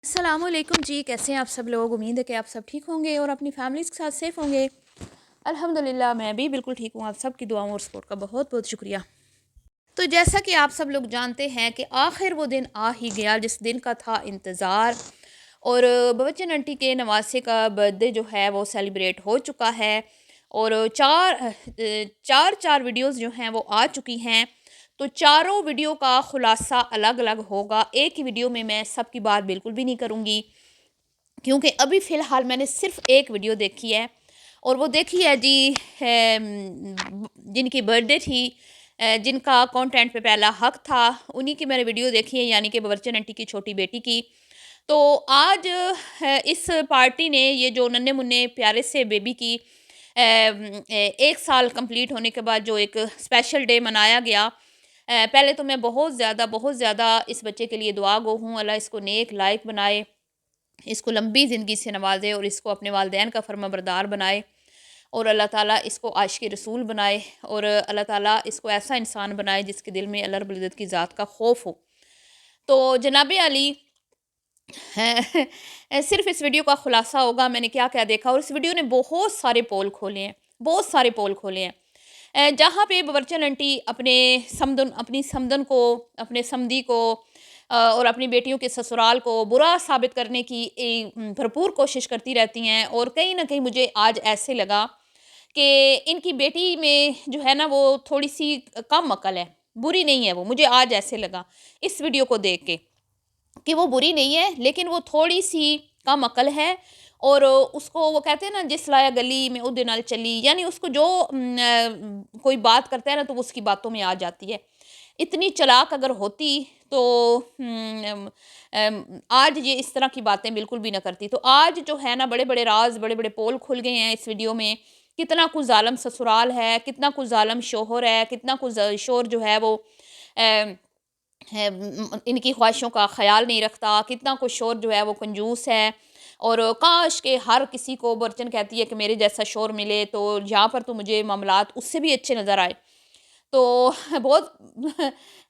السلام علیکم جی، کیسے ہیں آپ سب لوگ؟ امید ہے کہ آپ سب ٹھیک ہوں گے اور اپنی فیملیز کے ساتھ سیف ہوں گے۔ الحمدللہ میں بھی بالکل ٹھیک ہوں۔ آپ سب کی دعاؤں اور سپورٹ کا بہت بہت شکریہ۔ تو جیسا کہ آپ سب لوگ جانتے ہیں کہ آخر وہ دن آ ہی گیا جس دن کا تھا انتظار، اور بچن آنٹی کے نواسے کا برتھ ڈے جو ہے وہ سیلیبریٹ ہو چکا ہے، اور چار ویڈیوز جو ہیں وہ آ چکی ہیں۔ تو چاروں ویڈیو کا خلاصہ الگ الگ ہوگا، ایک ہی ویڈیو میں میں سب کی بات بالکل بھی نہیں کروں گی، کیونکہ ابھی فی الحال میں نے صرف ایک ویڈیو دیکھی ہے، اور وہ دیکھی ہے جی جن کی برتھ ڈے تھی، جن کا کانٹینٹ پہ پہلا حق تھا، انہی کی میں نے ویڈیو دیکھی ہے، یعنی کہ باورچن آنٹی کی چھوٹی بیٹی کی۔ تو آج اس پارٹی نے یہ جو ننھے منھے پیارے سے بیبی کی 1 سال کمپلیٹ ہونے کے بعد جو ایک اسپیشل ڈے منایا گیا، پہلے تو میں بہت زیادہ اس بچے کے لیے دعا گو ہوں، اللہ اس کو نیک لائق بنائے، اس کو لمبی زندگی سے نوازے، اور اس کو اپنے والدین کا فرما بردار بنائے، اور اللہ تعالیٰ اس کو عاشق رسول بنائے، اور اللہ تعالیٰ اس کو ایسا انسان بنائے جس کے دل میں اللہ رب العزت کی ذات کا خوف ہو۔ تو جناب علی، صرف اس ویڈیو کا خلاصہ ہوگا میں نے کیا کیا دیکھا، اور اس ویڈیو نے بہت سارے پول کھولے ہیں، جہاں پہ باورچن آنٹی اپنی سمدن کو، اپنے سمدی کو، اور اپنی بیٹیوں کے سسرال کو برا ثابت کرنے کی بھرپور کوشش کرتی رہتی ہیں، اور کہیں نہ کہیں مجھے آج ایسے لگا کہ ان کی بیٹی میں جو ہے نا وہ تھوڑی سی کم عقل ہے، بری نہیں ہے وہ، مجھے آج ایسے لگا اس ویڈیو کو دیکھ کے کہ وہ بری نہیں ہے، لیکن وہ تھوڑی سی کم عقل ہے، اور اس کو وہ کہتے ہیں نا جس لایا گلی میں ادھے نال چلی، یعنی اس کو جو کوئی بات کرتا ہے نا تو وہ اس کی باتوں میں آ جاتی ہے۔ اتنی چلاک اگر ہوتی تو آج یہ اس طرح کی باتیں بالکل بھی نہ کرتی۔ تو آج جو ہے نا بڑے بڑے راز، بڑے بڑے پول کھل گئے ہیں اس ویڈیو میں، کتنا کچھ ظالم سسرال ہے، کتنا کچھ ظالم شوہر ہے، کتنا کچھ شوہر جو ہے وہ ان کی خواہشوں کا خیال نہیں رکھتا، کتنا کچھ شوہر جو ہے وہ کنجوس ہے، اور کاش کہ ہر کسی کو، برچن کہتی ہے کہ میرے جیسا شوہر ملے تو یہاں پر تو مجھے معاملات اس سے بھی اچھے نظر آئے۔ تو بہت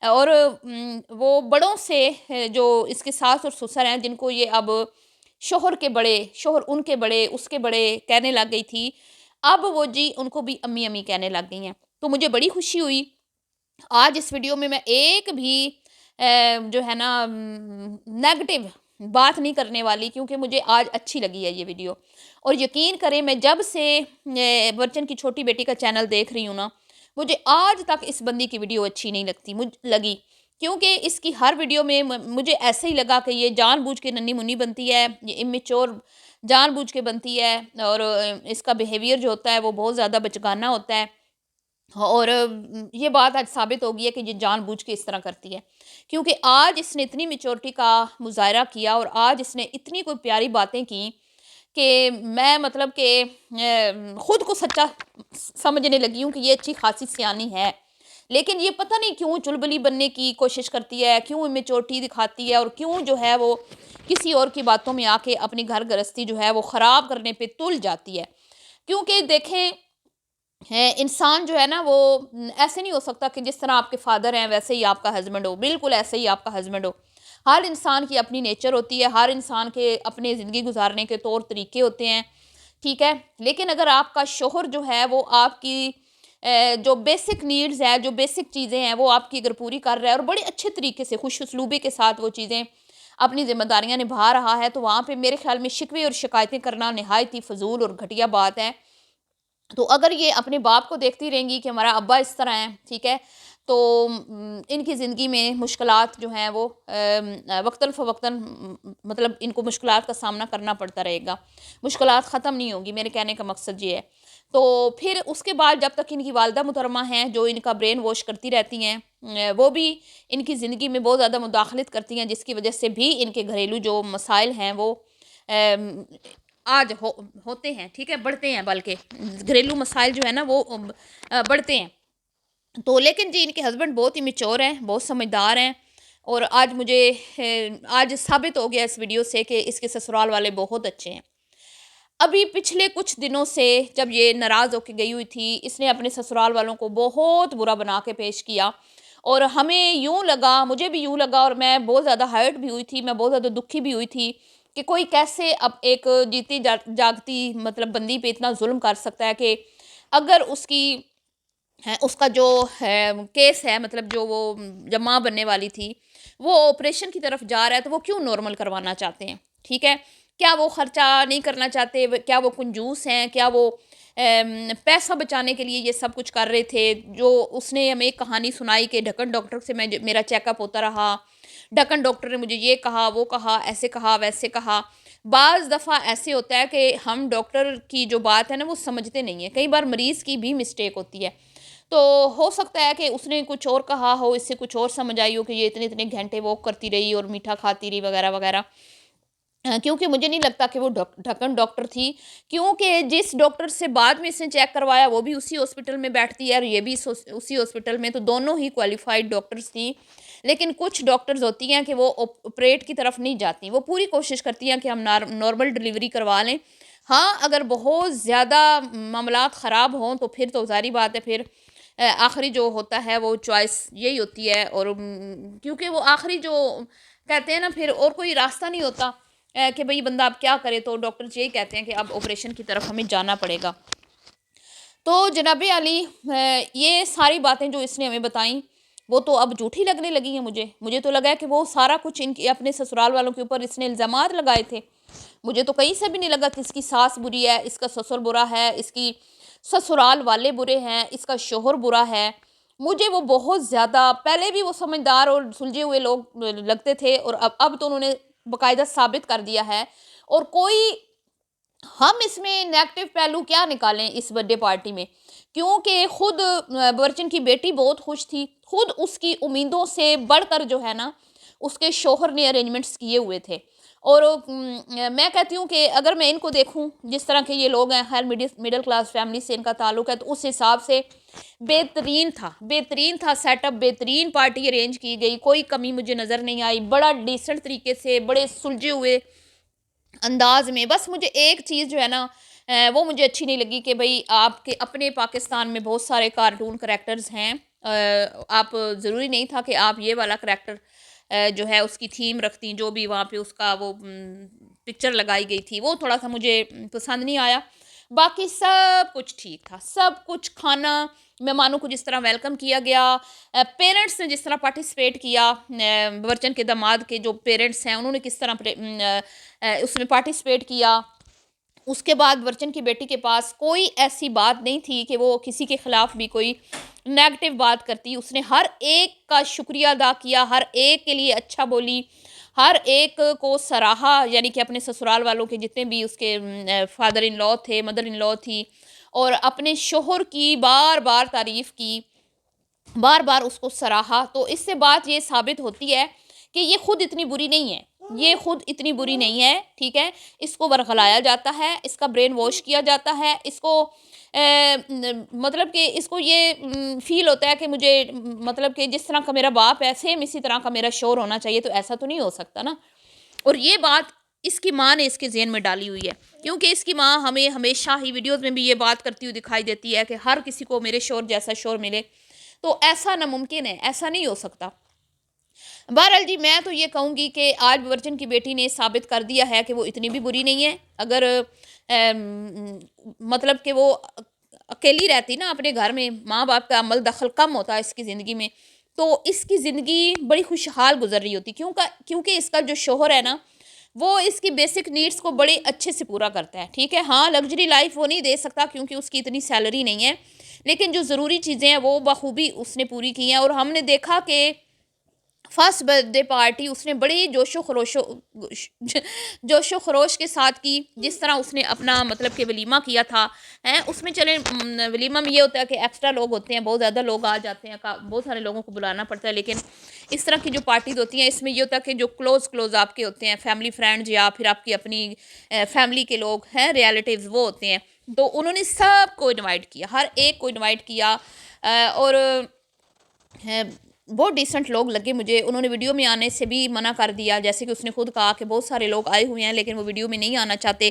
اور وہ بڑوں سے جو اس کے ساس اور سسر ہیں، جن کو یہ اب شوہر ان کے بڑے، اس کے بڑے کہنے لگ گئی تھی، اب وہ جی ان کو بھی امی امی کہنے لگ گئی ہیں۔ تو مجھے بڑی خوشی ہوئی آج اس ویڈیو میں ایک بھی جو ہے نا نیگیٹو بات نہیں کرنے والی، کیونکہ مجھے آج اچھی لگی ہے یہ ویڈیو، اور یقین کریں میں جب سے برچن کی چھوٹی بیٹی کا چینل دیکھ رہی ہوں نا، مجھے آج تک اس بندی کی ویڈیو اچھی نہیں لگی، کیونکہ اس کی ہر ویڈیو میں مجھے ایسے ہی لگا کہ یہ جان بوجھ کے ننھی منی بنتی ہے، یہ امیچور جان بوجھ کے بنتی ہے، اور اس کا بیہیویئر جو ہوتا ہے وہ بہت زیادہ بچگانہ ہوتا ہے، اور یہ بات آج ثابت ہو گئی ہے کہ یہ جان بوجھ کے اس طرح کرتی ہے، کیونکہ آج اس نے اتنی میچورٹی کا مظاہرہ کیا، اور آج اس نے اتنی کوئی پیاری باتیں کی کہ میں مطلب کہ خود کو سچا سمجھنے لگی ہوں کہ یہ اچھی خاصی سیانی ہے، لیکن یہ پتہ نہیں کیوں چلبلی بننے کی کوشش کرتی ہے، کیوں میچورٹی دکھاتی ہے، اور کیوں جو ہے وہ کسی اور کی باتوں میں آ کے اپنی گھر گرستی جو ہے وہ خراب کرنے پہ تل جاتی ہے۔ کیونکہ دیکھیں انسان جو ہے نا وہ ایسے نہیں ہو سکتا کہ جس طرح آپ کے فادر ہیں ویسے ہی آپ کا ہسبینڈ ہو، بالکل ایسے ہی آپ کا ہسبینڈ ہو۔ ہر انسان کی اپنی نیچر ہوتی ہے، ہر انسان کے اپنے زندگی گزارنے کے طور طریقے ہوتے ہیں، ٹھیک ہے، لیکن اگر آپ کا شوہر جو ہے وہ آپ کی جو بیسک نیڈز ہے، جو بیسک چیزیں ہیں وہ آپ کی اگر پوری کر رہا ہے، اور بڑے اچھے طریقے سے خوش اسلوبی کے ساتھ وہ چیزیں اپنی ذمہ داریاں نبھا رہا ہے، تو وہاں پہ میرے خیال میں شکوے اور شکایتیں کرنا نہایت ہی فضول اور گھٹیا بات ہے۔ تو اگر یہ اپنے باپ کو دیکھتی رہیں گی کہ ہمارا ابا اس طرح ہیں، ٹھیک ہے، تو ان کی زندگی میں مشکلات جو ہیں وہ وقتاً فوقتاً مطلب ان کو مشکلات کا سامنا کرنا پڑتا رہے گا، مشکلات ختم نہیں ہوگی، میرے کہنے کا مقصد یہ ہے۔ تو پھر اس کے بعد جب تک ان کی والدہ محترمہ ہیں جو ان کا برین واش کرتی رہتی ہیں، وہ بھی ان کی زندگی میں بہت زیادہ مداخلت کرتی ہیں، جس کی وجہ سے بھی ان کے گھریلو جو مسائل ہیں وہ آج ہوتے ہیں، ٹھیک ہے، بڑھتے ہیں، بلکہ گھریلو مسائل جو ہے نا وہ بڑھتے ہیں۔ تو لیکن جی ان کے ہسبینڈ بہت ہی میچور ہیں، بہت سمجھدار ہیں، اور آج مجھے آج ثابت ہو گیا اس ویڈیو سے کہ اس کے سسرال والے بہت اچھے ہیں۔ ابھی پچھلے کچھ دنوں سے جب یہ ناراض ہو کے گئی ہوئی تھی، اس نے اپنے سسرال والوں کو بہت برا بنا کے پیش کیا، اور ہمیں یوں لگا، مجھے بھی یوں لگا، اور میں بہت زیادہ ہرٹ بھی ہوئی تھی، میں بہت زیادہ دکھی بھی ہوئی تھی کہ کوئی کیسے اب ایک جیتی جاگتی مطلب بندی پہ اتنا ظلم کر سکتا ہے کہ اگر اس کی اس کا جو ہے کیس ہے، مطلب جو وہ جب ماں بننے والی تھی وہ آپریشن کی طرف جا رہا ہے تو وہ کیوں نارمل کروانا چاہتے ہیں؟ ٹھیک ہے، کیا وہ خرچہ نہیں کرنا چاہتے؟ کیا وہ کنجوس ہیں؟ کیا وہ پیسہ بچانے کے لیے یہ سب کچھ کر رہے تھے؟ جو اس نے ہمیں ایک کہانی سنائی کہ ڈھکن ڈاکٹر سے میرا چیک اپ ہوتا رہا، ڈھکن ڈاکٹر نے مجھے یہ کہا، وہ کہا، ایسے کہا، ویسے کہا۔ بعض دفعہ ایسے ہوتا ہے کہ ہم ڈاکٹر کی جو بات ہے نا وہ سمجھتے نہیں ہیں، کئی بار مریض کی بھی مسٹیک ہوتی ہے، تو ہو سکتا ہے کہ اس نے کچھ اور کہا ہو، اس سے کچھ اور سمجھ آئی ہو کہ یہ اتنے اتنے گھنٹے واک کرتی رہی اور میٹھا کھاتی رہی وغیرہ وغیرہ۔ کیونکہ مجھے نہیں لگتا کہ وہ ڈھکن ڈاکٹر تھی، کیونکہ جس ڈاکٹر سے بعد میں اس نے چیک کروایا وہ بھی اسی ہاسپٹل میں بیٹھتی ہے اور یہ بھی اسی ہاسپٹل میں، تو دونوں ہی کوالیفائڈ ڈاکٹرز تھیں۔ لیکن کچھ ڈاکٹرز ہوتی ہیں کہ وہ آپریٹ کی طرف نہیں جاتی، وہ پوری کوشش کرتی ہیں کہ ہم نارمل ڈلیوری کروا لیں۔ ہاں اگر بہت زیادہ معاملات خراب ہوں تو پھر تو ظاہری بات ہے، پھر آخری جو ہوتا ہے وہ چوائس یہی ہوتی ہے، اور کیونکہ وہ آخری جو کہتے ہیں نا پھر اور کوئی راستہ نہیں ہوتا کہ بھئی بندہ اب کیا کرے، تو ڈاکٹر یہی کہتے ہیں کہ اب آپریشن کی طرف ہمیں جانا پڑے گا۔ تو جناب علی یہ ساری باتیں جو اس نے ہمیں بتائیں وہ تو اب جھوٹی لگنے لگی ہیں مجھے تو لگا ہے کہ وہ سارا کچھ ان کی اپنے سسرال والوں کے اوپر اس نے الزامات لگائے تھے۔ مجھے تو کہیں سے بھی نہیں لگا کہ اس کی ساس بری ہے، اس کا سسر برا ہے، اس کی سسرال والے برے ہیں، اس کا شوہر برا ہے۔ مجھے وہ بہت زیادہ پہلے بھی وہ سمجھدار اور سلجھے ہوئے لوگ لگتے تھے، اور اب تو انہوں نے باقاعدہ ثابت کر دیا ہے۔ اور کوئی ہم اس میں نیگیٹو پہلو کیا نکالیں اس برتھ ڈے پارٹی میں، کیونکہ خود برچن کی بیٹی بہت خوش تھی، خود اس کی امیدوں سے بڑھ کر جو ہے نا اس کے شوہر نے ارینجمنٹس کیے ہوئے تھے۔ اور میں کہتی ہوں کہ اگر میں ان کو دیکھوں جس طرح کے یہ لوگ ہیں، خیر مڈل کلاس فیملی سے ان کا تعلق ہے، تو اس حساب سے بہترین تھا سیٹ اپ، بہترین پارٹی ارینج کی گئی، کوئی کمی مجھے نظر نہیں آئی، بڑا ڈیسنٹ طریقے سے، بڑے سلجھے ہوئے انداز میں۔ بس مجھے ایک چیز جو ہے نا وہ مجھے اچھی نہیں لگی کہ بھئی آپ کے اپنے پاکستان میں بہت سارے کارٹون کریکٹرز ہیں، آپ ضروری نہیں تھا کہ آپ یہ والا کریکٹر جو ہے اس کی تھیم رکھتی، جو بھی وہاں پہ اس کا وہ پکچر لگائی گئی تھی وہ تھوڑا سا مجھے پسند نہیں آیا۔ باقی سب کچھ ٹھیک تھا، سب کچھ کھانا، مہمانوں کو جس طرح ویلکم کیا گیا، پیرنٹس نے جس طرح پارٹیسپیٹ کیا، برچن کے داماد کے جو پیرنٹس ہیں انہوں نے کس طرح اس میں پارٹیسپیٹ کیا۔ اس کے بعد برچن کی بیٹی کے پاس کوئی ایسی بات نہیں تھی کہ وہ کسی کے خلاف بھی کوئی نیگیٹو بات کرتی، اس نے ہر ایک کا شکریہ ادا کیا، ہر ایک کے لیے اچھا بولی، ہر ایک کو سراہا، یعنی کہ اپنے سسرال والوں کے جتنے بھی اس کے فادر ان لا تھے، مدر ان لا تھی، اور اپنے شوہر کی بار بار تعریف کی، بار بار اس کو سراہا۔ تو اس سے بات یہ ثابت ہوتی ہے کہ یہ خود اتنی بری نہیں ہے، یہ خود اتنی بری نہیں ہے، ٹھیک ہے، اس کو ورغلایا جاتا ہے، اس کا برین واش کیا جاتا ہے، اس کو مطلب کہ اس کو یہ فیل ہوتا ہے کہ مجھے مطلب کہ جس طرح کا میرا باپ ہے سیم اسی طرح کا میرا شوہر ہونا چاہیے، تو ایسا تو نہیں ہو سکتا نا۔ اور یہ بات اس کی ماں نے اس کے ذہن میں ڈالی ہوئی ہے، کیونکہ اس کی ماں ہمیں ہمیشہ ہی ویڈیوز میں بھی یہ بات کرتی ہوئی دکھائی دیتی ہے کہ ہر کسی کو میرے شوہر جیسا شوہر ملے، تو ایسا ناممکن ہے، ایسا نہیں ہو سکتا۔ بہرحال جی میں تو یہ کہوں گی کہ آج برچن کی بیٹی نے ثابت کر دیا ہے کہ وہ اتنی بھی بری نہیں ہے۔ اگر مطلب کہ وہ اکیلی رہتی نا اپنے گھر میں، ماں باپ کا عمل دخل کم ہوتا ہے اس کی زندگی میں، تو اس کی زندگی بڑی خوشحال گزر رہی ہوتی، کیونکہ اس کا جو شوہر ہے نا وہ اس کی بیسک نیڈس کو بڑے اچھے سے پورا کرتا ہے، ٹھیک ہے۔ ہاں لگژری لائف وہ نہیں دے سکتا کیونکہ اس کی اتنی سیلری نہیں ہے، لیکن جو ضروری چیزیں ہیں وہ بخوبی اس نے پوری کی ہیں۔ اور ہم نے دیکھا کہ فرسٹ برتھ ڈے پارٹی اس نے بڑی جوش و خروش کے ساتھ کی، جس طرح اس نے اپنا مطلب کہ ولیمہ کیا تھا۔ اس میں چلیں ولیمہ میں یہ ہوتا ہے کہ ایکسٹرا لوگ ہوتے ہیں، بہت زیادہ لوگ آ جاتے ہیں، بہت سارے لوگوں کو بلانا پڑتا ہے، لیکن اس طرح کی جو پارٹیز ہوتی ہیں اس میں یہ ہوتا ہے کہ جو کلوز آپ کے ہوتے ہیں، فیملی فرینڈز یا پھر آپ کی اپنی فیملی کے لوگ ہیں، ریلیٹیوز وہ ہوتے ہیں، تو انہوں نے سب کو انوائٹ کیا، ہر ایک کو انوائٹ کیا، اور بہت ڈیسنٹ لوگ لگے مجھے۔ انہوں نے ویڈیو میں آنے سے بھی منع کر دیا، جیسے کہ اس نے خود کہا کہ بہت سارے لوگ آئے ہوئے ہیں لیکن وہ ویڈیو میں نہیں آنا چاہتے۔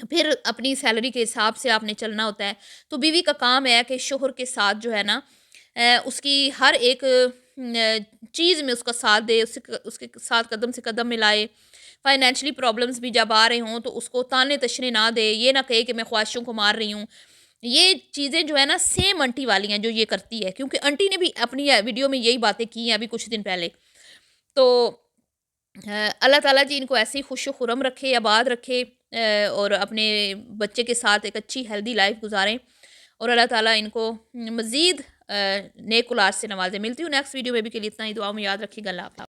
پھر اپنی سیلری کے حساب سے آپ نے چلنا ہوتا ہے۔ تو بیوی کا کام ہے کہ شوہر کے ساتھ جو ہے نا اس کی ہر ایک چیز میں اس کا ساتھ دے، اس کے ساتھ قدم سے قدم ملائے۔ فائنینشلی پرابلمس بھی جب آ رہے ہوں تو اس کو طعنے تشنے نہ دے، یہ نہ کہے کہ میں خواہشوں کو مار رہی ہوں۔ یہ چیزیں جو ہے نا سیم آنٹی والی ہیں جو یہ کرتی ہے، کیونکہ آنٹی نے بھی اپنی ویڈیو میں یہی باتیں کی ہیں ابھی کچھ دن پہلے۔ تو اللہ تعالیٰ جی ان کو ایسے ہی خوش و خرم رکھے، آباد رکھے، اور اپنے بچے کے ساتھ ایک اچھی ہیلدی لائف گزاریں، اور اللہ تعالیٰ ان کو مزید نیک اولاد سے نوازے۔ ملتی ہوں نیکسٹ ویڈیو میں، بھی کے لیے اتنا ہی، دعاؤں میں یاد رکھیے گا۔ اللہ حافظ۔